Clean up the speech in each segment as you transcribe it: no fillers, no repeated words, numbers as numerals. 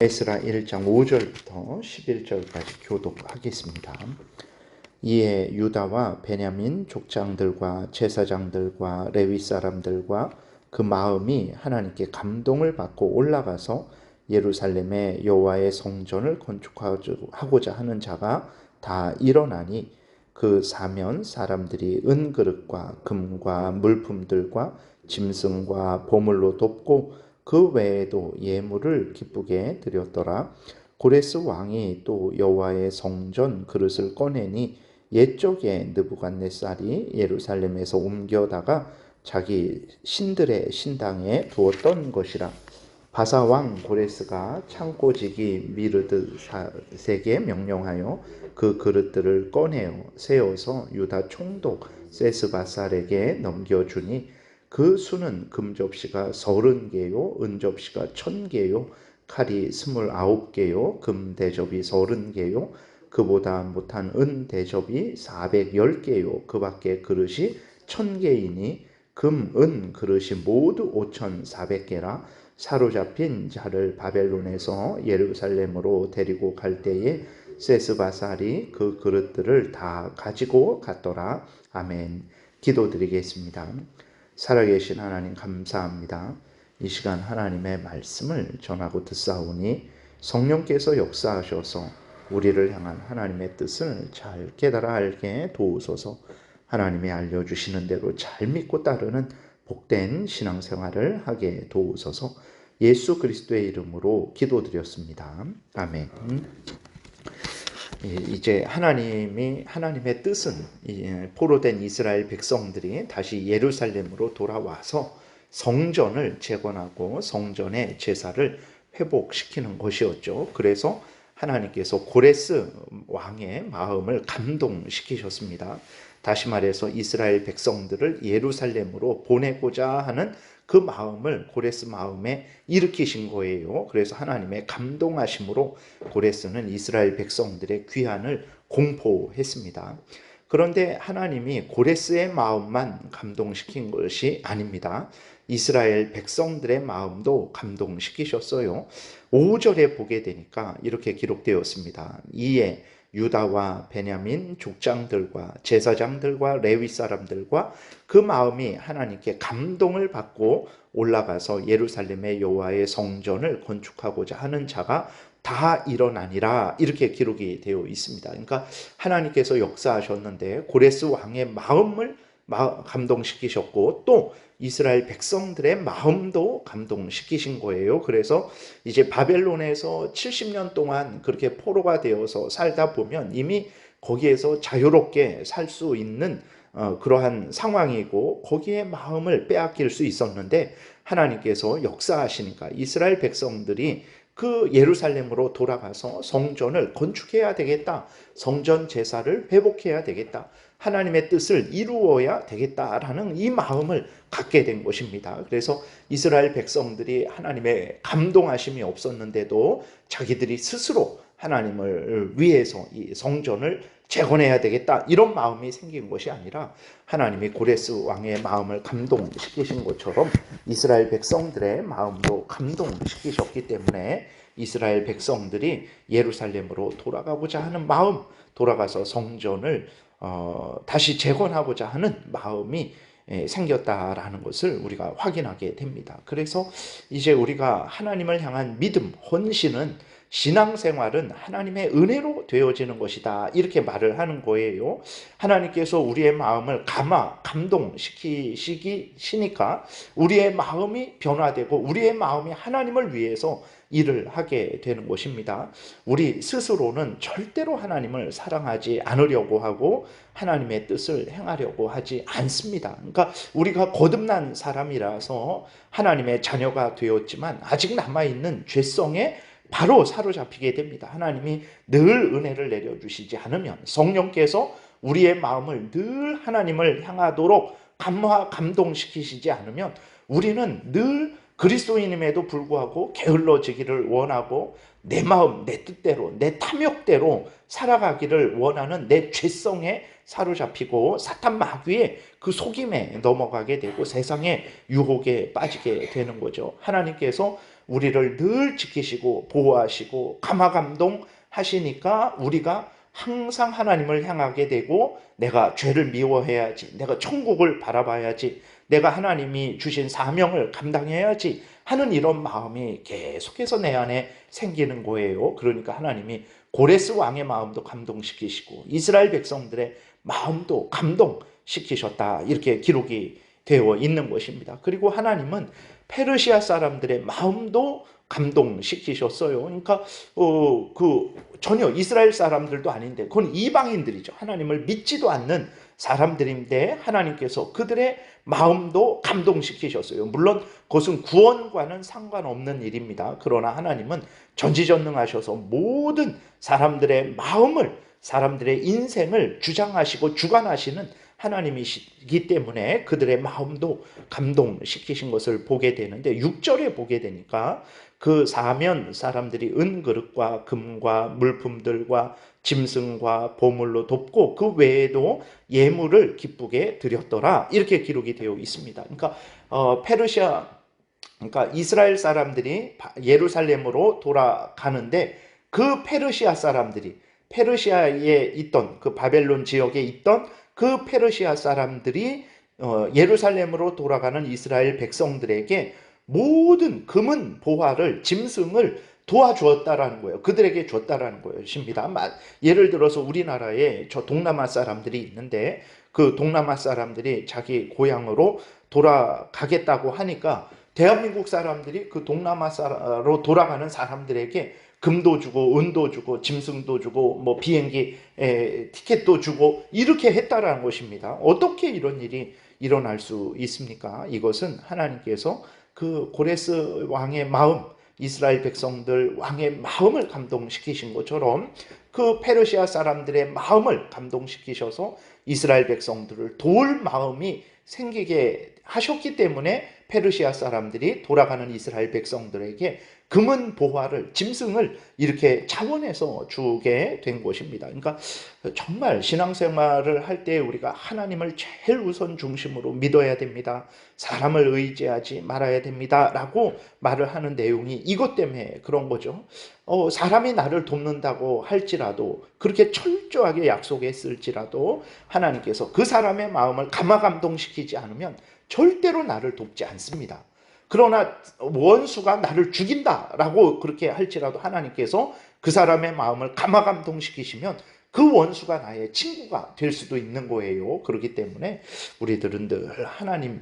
에스라 1장 5절부터 11절까지 교독하겠습니다. 이에 유다와 베냐민 족장들과 제사장들과 레위 사람들과 그 마음이 하나님께 감동을 받고 올라가서 예루살렘에 여호와의 성전을 건축하고자 하는 자가 다 일어나니 그 사면 사람들이 은그릇과 금과 물품들과 짐승과 보물로 돕고 그 외에도 예물을 기쁘게 드렸더라. 고레스 왕이 또 여호와의 성전 그릇을 꺼내니 옛적에 느부갓네살이 예루살렘에서 옮겨다가 자기 신들의 신당에 두었던 것이라. 바사 왕 고레스가 창고지기 미르드삭에게 명령하여 그 그릇들을 꺼내어 세워서 유다 총독 세스바살에게 넘겨주니 그 수는 금접시가 30개요 은접시가 1000개요 칼이 29개요 금대접이 30개요 그보다 못한 은대접이 410개요 그 밖에 그릇이 1000개이니 금, 은 그릇이 모두 5400개라. 사로잡힌 자를 바벨론에서 예루살렘으로 데리고 갈 때에 세스바살이 그 그릇들을 다 가지고 갔더라. 아멘. 기도드리겠습니다. 살아계신 하나님 감사합니다. 이 시간 하나님의 말씀을 전하고 듣사오니 성령께서 역사하셔서 우리를 향한 하나님의 뜻을 잘 깨달아 알게 도우소서. 하나님이 알려주시는 대로 잘 믿고 따르는 복된 신앙생활을 하게 도우소서. 예수 그리스도의 이름으로 기도드렸습니다. 아멘. 이제 하나님의 뜻은 포로된 이스라엘 백성들이 다시 예루살렘으로 돌아와서 성전을 재건하고 성전의 제사를 회복시키는 것이었죠. 그래서 하나님께서 고레스 왕의 마음을 감동시키셨습니다. 다시 말해서 이스라엘 백성들을 예루살렘으로 보내고자 하는 그 마음을 고레스 마음에 일으키신 거예요. 그래서 하나님의 감동하심으로 고레스는 이스라엘 백성들의 귀환을 공포했습니다. 그런데 하나님이 고레스의 마음만 감동시킨 것이 아닙니다. 이스라엘 백성들의 마음도 감동시키셨어요. 5절에 보게 되니까 이렇게 기록되었습니다. 이에 유다와 베냐민 족장들과 제사장들과 레위 사람들과 그 마음이 하나님께 감동을 받고 올라가서 예루살렘의 여호와의 성전을 건축하고자 하는 자가 다 일어나니라. 이렇게 기록이 되어 있습니다. 그러니까 하나님께서 역사하셨는데 고레스 왕의 마음을 감동시키셨고 또 이스라엘 백성들의 마음도 감동시키신 거예요. 그래서 이제 바벨론에서 70년 동안 그렇게 포로가 되어서 살다 보면 이미 거기에서 자유롭게 살 수 있는 그러한 상황이고 거기에 마음을 빼앗길 수 있었는데 하나님께서 역사하시니까 이스라엘 백성들이 그 예루살렘으로 돌아가서 성전을 건축해야 되겠다. 성전 제사를 회복해야 되겠다. 하나님의 뜻을 이루어야 되겠다라는 이 마음을 갖게 된 것입니다. 그래서 이스라엘 백성들이 하나님의 감동하심이 없었는데도 자기들이 스스로 하나님을 위해서 이 성전을 재건해야 되겠다 이런 마음이 생긴 것이 아니라 하나님이 고레스 왕의 마음을 감동시키신 것처럼 이스라엘 백성들의 마음도 감동시키셨기 때문에 이스라엘 백성들이 예루살렘으로 돌아가고자 하는 마음, 돌아가서 성전을 다시 재건하고자 하는 마음이 생겼다라는 것을 우리가 확인하게 됩니다. 그래서 이제 우리가 하나님을 향한 믿음, 헌신은 신앙생활은 하나님의 은혜로 되어지는 것이다. 이렇게 말을 하는 거예요. 하나님께서 우리의 마음을 감동시키시니까 우리의 마음이 변화되고 우리의 마음이 하나님을 위해서 일을 하게 되는 것입니다. 우리 스스로는 절대로 하나님을 사랑하지 않으려고 하고 하나님의 뜻을 행하려고 하지 않습니다. 그러니까 우리가 거듭난 사람이라서 하나님의 자녀가 되었지만 아직 남아있는 죄성에 바로 사로잡히게 됩니다. 하나님이 늘 은혜를 내려주시지 않으면 성령께서 우리의 마음을 늘 하나님을 향하도록 감동시키시지 않으면 우리는 늘 그리스도인임에도 불구하고 게을러지기를 원하고 내 마음, 내 뜻대로, 내 탐욕대로 살아가기를 원하는 내 죄성에 사로잡히고 사탄 마귀의 그 속임에 넘어가게 되고 세상의 유혹에 빠지게 되는 거죠. 하나님께서 우리를 늘 지키시고 보호하시고 감화감동하시니까 우리가 항상 하나님을 향하게 되고, 내가 죄를 미워해야지, 내가 천국을 바라봐야지, 내가 하나님이 주신 사명을 감당해야지 하는 이런 마음이 계속해서 내 안에 생기는 거예요. 그러니까 하나님이 고레스 왕의 마음도 감동시키시고 이스라엘 백성들의 마음도 감동시키셨다, 이렇게 기록이 되어 있는 것입니다. 그리고 하나님은 페르시아 사람들의 마음도 감동시키셨어요. 그러니까 전혀 이스라엘 사람들도 아닌데 그건 이방인들이죠. 하나님을 믿지도 않는 사람들인데 하나님께서 그들의 마음도 감동시키셨어요. 물론 그것은 구원과는 상관없는 일입니다. 그러나 하나님은 전지전능하셔서 모든 사람들의 마음을, 사람들의 인생을 주장하시고 주관하시는 하나님이시기 때문에 그들의 마음도 감동시키신 것을 보게 되는데, 6절에 보게 되니까 그 사면 사람들이 은그릇과 금과 물품들과 짐승과 보물로 돕고 그 외에도 예물을 기쁘게 드렸더라, 이렇게 기록이 되어 있습니다. 그러니까 그러니까 이스라엘 사람들이 예루살렘으로 돌아가는데 그 페르시아 사람들이, 페르시아에 있던 그 바벨론 지역에 있던 그 페르시아 사람들이 예루살렘으로 돌아가는 이스라엘 백성들에게 모든 금은 보화를, 짐승을 도와주었다라는 거예요. 그들에게 줬다라는 것입니다. 예를 들어서 우리나라에 저 동남아 사람들이 있는데 그 동남아 사람들이 자기 고향으로 돌아가겠다고 하니까 대한민국 사람들이 그 동남아로 돌아가는 사람들에게 금도 주고 은도 주고 짐승도 주고 뭐 비행기 티켓도 주고 이렇게 했다라는 것입니다. 어떻게 이런 일이 일어날 수 있습니까? 이것은 하나님께서 그 고레스 왕의 마음, 이스라엘 백성들 왕의 마음을 감동시키신 것처럼 그 페르시아 사람들의 마음을 감동시키셔서 이스라엘 백성들을 도울 마음이 생기게 하셨기 때문에 페르시아 사람들이 돌아가는 이스라엘 백성들에게 금은 보화를, 짐승을 이렇게 자원해서 주게 된 것입니다. 그러니까 정말 신앙생활을 할 때 우리가 하나님을 제일 우선 중심으로 믿어야 됩니다. 사람을 의지하지 말아야 됩니다 라고 말을 하는 내용이 이것 때문에 그런 거죠. 사람이 나를 돕는다고 할지라도, 그렇게 철저하게 약속했을지라도 하나님께서 그 사람의 마음을 감화감동시키지 않으면 절대로 나를 돕지 않습니다. 그러나 원수가 나를 죽인다라고 그렇게 할지라도 하나님께서 그 사람의 마음을 감화감동시키시면 그 원수가 나의 친구가 될 수도 있는 거예요. 그렇기 때문에 우리들은 늘 하나님을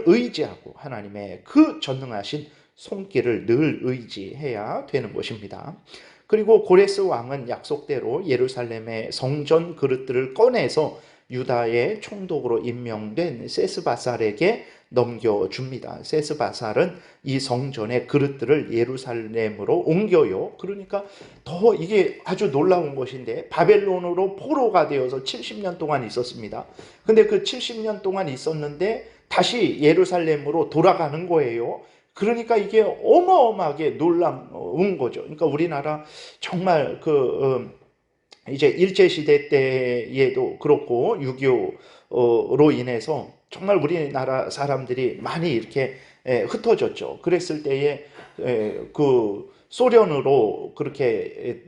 의지하고 하나님의 그 전능하신 손길을 늘 의지해야 되는 것입니다. 그리고 고레스 왕은 약속대로 예루살렘의 성전 그릇들을 꺼내서 유다의 총독으로 임명된 세스바살에게 넘겨줍니다. 세스바살은 이 성전의 그릇들을 예루살렘으로 옮겨요. 그러니까 더 이게 아주 놀라운 것인데, 바벨론으로 포로가 되어서 70년 동안 있었습니다. 근데 그 70년 동안 있었는데 다시 예루살렘으로 돌아가는 거예요. 그러니까 이게 어마어마하게 놀라운 거죠. 그러니까 우리나라 정말 이제 일제시대 때에도 그렇고 6.25로 인해서 정말 우리나라 사람들이 많이 이렇게 흩어졌죠. 그랬을 때에 그 소련으로 그렇게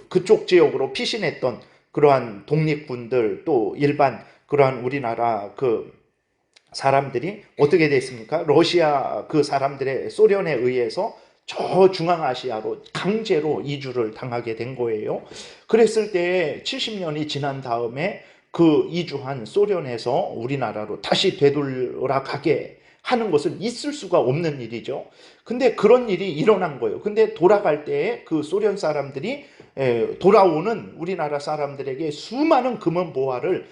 그쪽 지역으로 피신했던 그러한 독립군들, 또 일반 그러한 우리나라 그 사람들이 어떻게 됐습니까? 러시아 그 사람들의, 소련에 의해서 저 중앙아시아로 강제로 이주를 당하게 된 거예요. 그랬을 때 70년이 지난 다음에 그 이주한 소련에서 우리나라로 다시 되돌아가게 하는 것은 있을 수가 없는 일이죠. 근데 그런 일이 일어난 거예요. 근데 돌아갈 때 그 소련 사람들이 돌아오는 우리나라 사람들에게 수많은 금은 보화를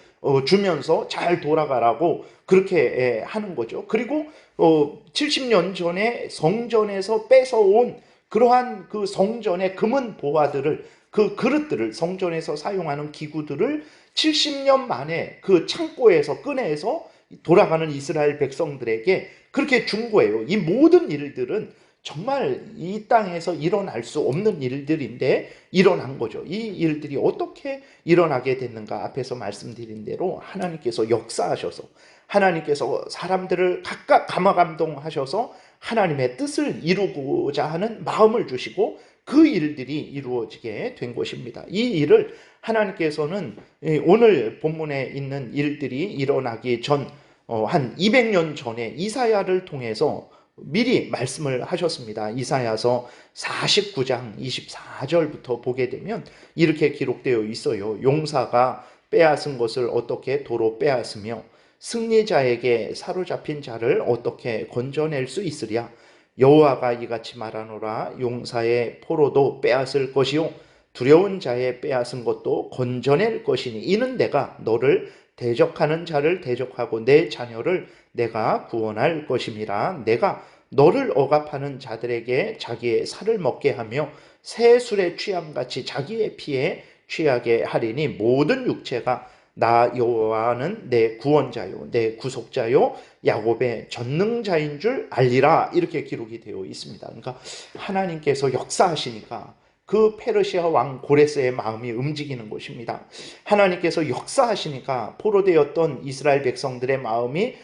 주면서 잘 돌아가라고 그렇게 하는 거죠. 그리고 70년 전에 성전에서 뺏어온 그러한 그 성전의 금은 보화들을, 그 그릇들을, 성전에서 사용하는 기구들을 70년 만에 그 창고에서 꺼내서 돌아가는 이스라엘 백성들에게 그렇게 준 거예요. 이 모든 일들은 정말 이 땅에서 일어날 수 없는 일들인데 일어난 거죠. 이 일들이 어떻게 일어나게 됐는가? 앞에서 말씀드린 대로 하나님께서 역사하셔서, 하나님께서 사람들을 각각 감화감동하셔서 하나님의 뜻을 이루고자 하는 마음을 주시고 그 일들이 이루어지게 된 것입니다. 이 일을 하나님께서는 오늘 본문에 있는 일들이 일어나기 전 한 200년 전에 이사야를 통해서 미리 말씀을 하셨습니다. 이사야서 49장 24절부터 보게 되면 이렇게 기록되어 있어요. 용사가 빼앗은 것을 어떻게 도로 빼앗으며 승리자에게 사로잡힌 자를 어떻게 건져낼 수 있으랴. 여호와가 이같이 말하노라. 용사의 포로도 빼앗을 것이요 두려운 자의 빼앗은 것도 건져낼 것이니 이는 내가 너를 대적하는 자를 대적하고 내 자녀를 내가 구원할 것임이라. 내가 너를 억압하는 자들에게 자기의 살을 먹게 하며 새 술에 취함같이 자기의 피에 취하게 하리니 모든 육체가 나 여호와는 내 구원자요 내 구속자요 야곱의 전능자인 줄 알리라. 이렇게 기록이 되어 있습니다. 그러니까 하나님께서 역사하시니까 그 페르시아 왕 고레스의 마음이 움직이는 것입니다. 하나님께서 역사하시니까 포로되었던 이스라엘 백성들의 마음이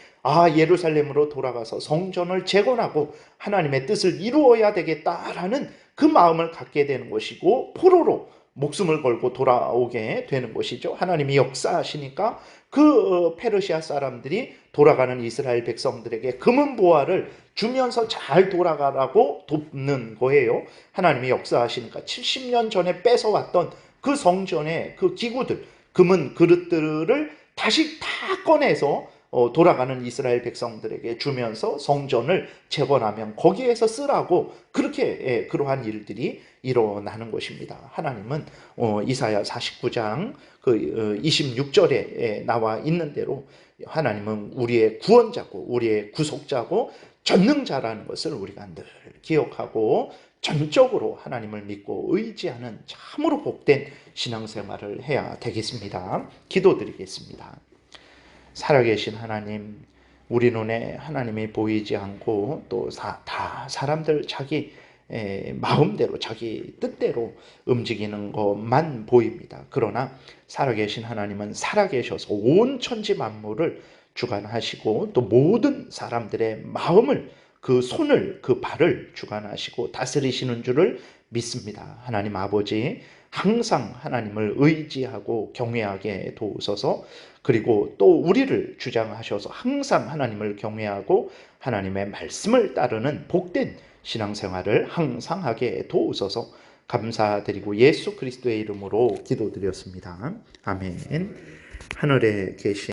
예루살렘으로 돌아가서 성전을 재건하고 하나님의 뜻을 이루어야 되겠다라는 그 마음을 갖게 되는 것이고 포로로 목숨을 걸고 돌아오게 되는 것이죠. 하나님이 역사하시니까 그 페르시아 사람들이 돌아가는 이스라엘 백성들에게 금은 보화를 주면서 잘 돌아가라고 돕는 거예요. 하나님이 역사하시니까 70년 전에 뺏어왔던 그 성전의 그 기구들, 금은 그릇들을 다시 다 꺼내서 돌아가는 이스라엘 백성들에게 주면서 성전을 재건하면 거기에서 쓰라고 그렇게 그러한 일들이 일어나는 것입니다. 하나님은 이사야 49장 그 26절에 나와 있는 대로 하나님은 우리의 구원자고 우리의 구속자고 전능자라는 것을 우리가 늘 기억하고 전적으로 하나님을 믿고 의지하는 참으로 복된 신앙생활을 해야 되겠습니다. 기도드리겠습니다. 살아계신 하나님, 우리 눈에 하나님이 보이지 않고 또 다 사람들 자기 마음대로 자기 뜻대로 움직이는 것만 보입니다. 그러나 살아계신 하나님은 살아계셔서 온 천지 만물을 주관하시고 또 모든 사람들의 마음을 그 손을 그 발을 주관하시고 다스리시는 줄을 믿습니다. 하나님 아버지, 항상 하나님을 의지하고 경외하게 도우소서. 그리고 또 우리를 주장하셔서 항상 하나님을 경외하고 하나님의 말씀을 따르는 복된 신앙생활을 항상 하게 도우소서. 감사드리고 예수 그리스도의 이름으로 기도드렸습니다. 아멘. 하늘에 계신